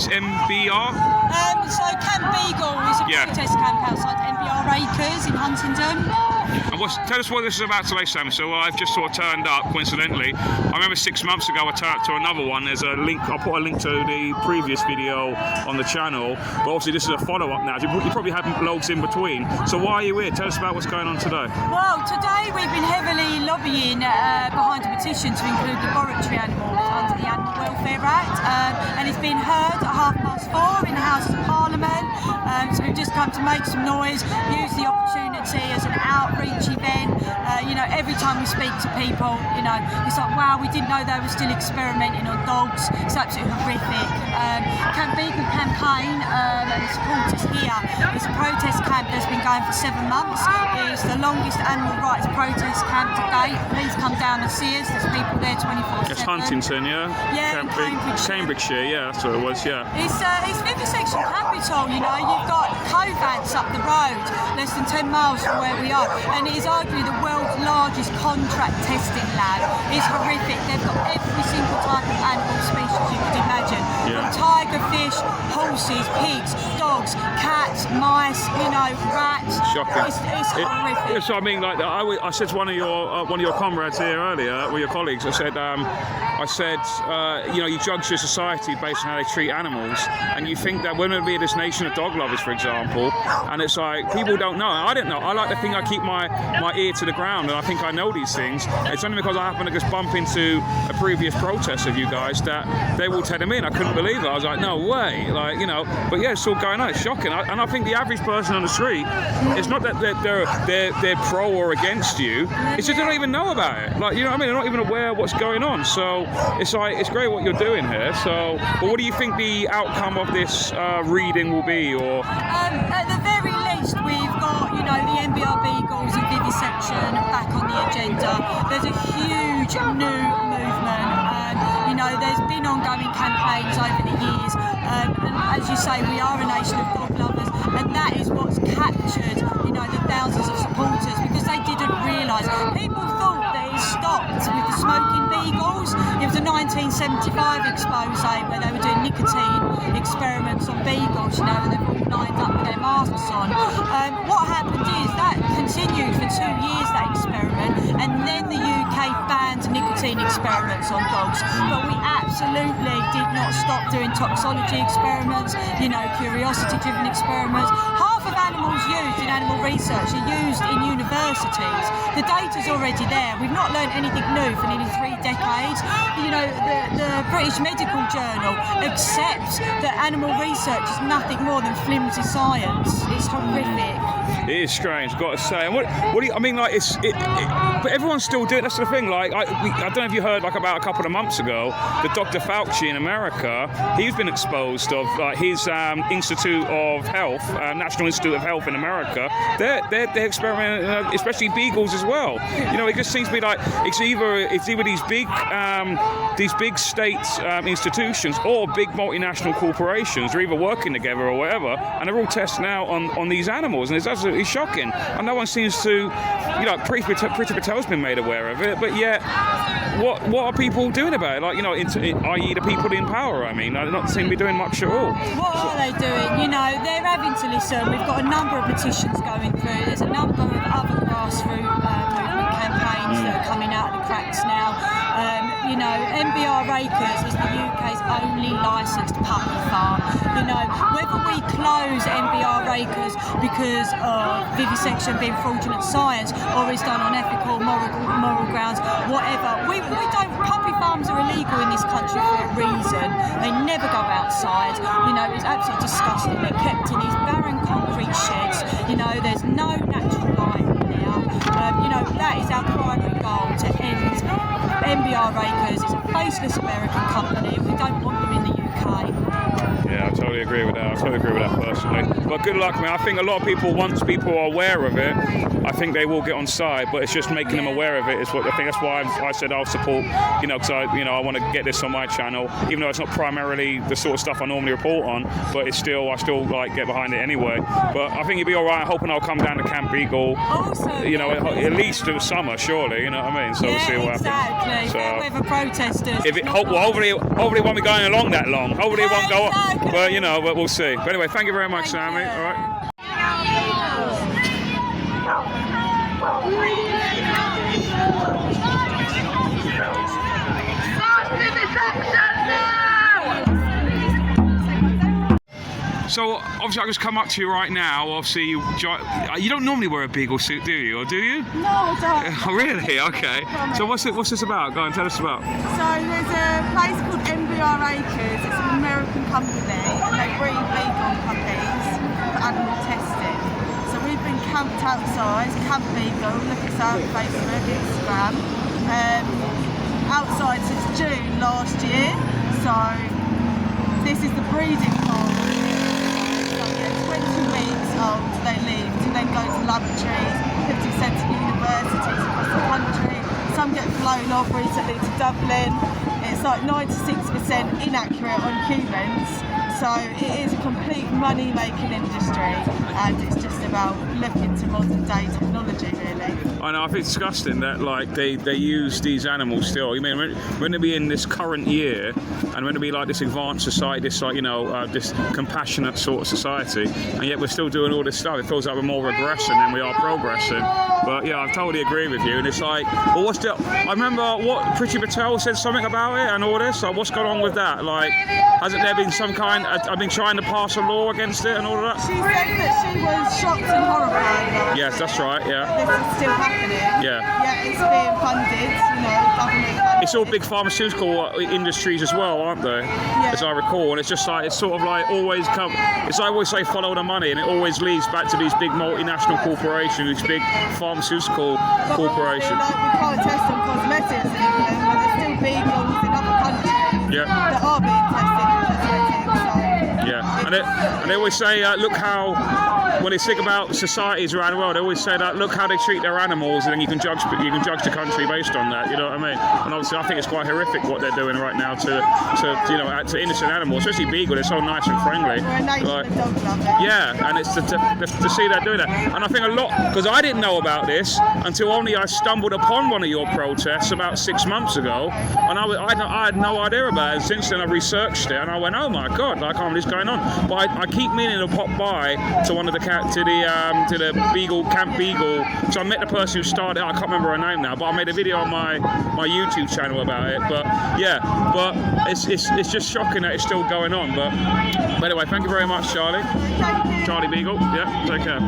It's MBR? So Camp Beagle is a protest camp outside MBR Acres in Huntingdon. And tell us what this is about today, Sam. So I've just sort of turned up, coincidentally. I remember 6 months ago I turned up to another one. There's a link, I'll put a link to the previous video on the channel. But obviously this is a follow-up now. You probably had loads in between. So why are you here? Tell us about what's going on today. Well, today we've been heavily lobbying behind a petition to include laboratory animals under the Animal Welfare Act. And it's been heard at 4:30 in the Houses of Parliament. So we've just come to make some noise, use the opportunity as an outreach event. You know, every time we speak to people, you know, it's like, wow, we didn't know they were still experimenting on dogs. It's absolutely horrific. Camp Beagle campaign and the supporters here. It's a protest camp that's been going for 7 months. It's the longest animal rights protest camp to date. Please come down and see us. There's people there 24/7. It's Huntingdon, yeah? Yeah, Cambridgeshire, yeah, that's what it was, yeah. It's vivisection capital, you know. You've got Covance up the road, less than 10 miles from where we are, and it is arguably the world's largest contract testing lab. It's horrific. They've got every single type of animal species you could imagine. From tiger, fish, horses, pigs, dogs, cats, mice, you know, rats. Shocking. It's horrific. So I mean, like I said to one of your comrades here earlier, one of your colleagues, I said, you know, you judge your society based on how they treat animals, and you think that we're going to be this nation of dog lovers, for example, and it's like people don't know. I don't know. I like to think I keep my ear to the ground, and I think I know these things. It's only because I happen to just bump into a previous protest of you guys that they will take them in. I couldn't believe it. I was like, no way, like, you know. But yeah, it's all going on. It's shocking. And I think the average person on the street, it's not that they're pro or against you. It's just they don't even know about it. Like, you know what I mean? They're not even aware of what's going on. So it's like, it's great what you're doing here. So, but what do you think the outcome of this reading will be? Or at the very least, we've got, you know, the MBR Beagles and vivisection back on the agenda. There's a huge new movement. You know, there's been ongoing campaigns over the years, and as you say, we are a nation of dog lovers, and that is what's captured, you know, the thousands of supporters, because they didn't realise. People thought that it stopped with the smoking beagles. It was a 1975 expose where they were doing nicotine experiments on beagles, you know, and they're all lined up with their masks on. What happened is that continued for 2 years, that experiment, and then the UK banned nicotine experiments on dogs. But we absolutely did not stop doing toxology experiments, you know, curiosity-driven experiments. Half of animals used in animal research are used in universities. The data's already there. We've not learned anything new for nearly 3 decades. You know, the British Medical Journal accepts that animal research is nothing more than flimsy science. It's horrific. it is strange, got to say. And what do you, I mean, like, but everyone's still doing it. That's the thing. Like, I don't know if you heard, like, about a couple of months ago, that Dr. Fauci in America, he's been exposed of his Institute of Health, National Institute of Health in America. They're experimenting, especially beagles as well. You know, it just seems to be like it's either these big state institutions or big multinational corporations. They're either working together or whatever, and they're all testing out on these animals, and it's absolutely shocking. And no one seems to, you know, Priti Patel's been made aware of it, but yet, what are people doing about it? Like, you know, i.e. the people in power. I mean, they don't seem to be doing much at all. What are they doing? You know, they're having to listen. We've got a number of petitions going through. There's a number of other grassroots movement campaigns that are coming out of the cracks now. You know, MBR Acres is the UK's only licensed puppy farm. You know, whether we close MBR Acres because of vivisection being fraudulent science, or it's done on ethical, moral grounds, whatever, we don't. Puppy farms are illegal in this country for a reason. They never go outside. You know, it's absolutely disgusting. They're kept in these barren concrete sheds. You know, there's no natural light now. You know, that is our primary goal, to end MBR Acres. It's a faceless American company, and we don't want them in the UK. Yeah, I totally agree with that. I totally agree with that personally. But good luck, man. I think a lot of people, once people are aware of it, I think they will get on side. But it's just making them aware of it is what I think. That's why I said I'll support. You know, because I want to get this on my channel, even though it's not primarily the sort of stuff I normally report on. But I still like get behind it anyway. But I think you'll be all right. Hoping I'll come down to Camp Beagle. Awesome. You know, at least in the summer, surely. You know what I mean? So we'll see what happens. Exactly. Weather protesters. If it, hopefully it won't be going along that long. Hopefully it won't go up. But you know, but we'll see. But anyway, thank you very much, Sammy. All right. So obviously I just come up to you right now. Obviously you don't normally wear a beagle suit, do you? Or do you? No, I don't. Oh, really? Okay. So what's this about? Go on, tell us about. So there's a place called MBR Beagles. It's an American company and they breed beagle puppies for animal testing. So we've been camped outside, Camp Beagle, look us up, Facebook, Instagram. Outside since June last year. So this is the breeding part. So yeah, 20 weeks old they leave to then go to laboratories, 50% to universities across the country. Some get flown off recently to Dublin. It's like 96% inaccurate on humans. So it is a complete money-making industry, and it's just about looking to modern-day technology, really. I know. I think it's disgusting that like they use these animals still. You mean we're going to be in this current year, and we're going to be like this advanced society, this like this compassionate sort of society, and yet we're still doing all this stuff. It feels like we're more regressing than we are progressing. But yeah, I totally agree with you. And it's like, well, I remember what Priti Patel said something about it and all this. Like, what's going on with that? Like, hasn't there been some kind? I've been trying to pass a law against it and all of that. She said that she was shocked and horrified. Yes, that's right. Yeah. This is still happening. Yeah. Yeah, it's being funded. Government funded. It's all big pharmaceutical industries as well, aren't they? Yeah. As I recall, and it's just like it's sort of like always come. It's like I always say, follow the money, and it always leads back to these big multinational corporations, these big pharmaceutical corporations. Like we can't test on cosmetics in England, but there's still beagles in other countries that are being tested on cosmetics. So. Yeah, and they always say, look how, when they think about societies around the world, they always say that look how they treat their animals, and then you can judge the country based on that. You know what I mean? And obviously, I think it's quite horrific what they're doing right now to innocent animals, especially beagle. They're so nice and friendly. We're a nation of dog lovers. Yeah, and it's to see that doing that. And I think a lot, because I didn't know about this until only I stumbled upon one of your protests about 6 months ago, and I had no idea about it. And since then, I researched it, and I went, oh my god, I can't believe this going on. But I keep meaning to pop by to one of the to the Beagle Camp Beagle. So I met the person who started it. I can't remember her name now, but I made a video on my YouTube channel about it. But yeah, but it's just shocking that it's still going on. But anyway, thank you very much, Charlie. Thank you. Charlie Beagle. Yeah, take care.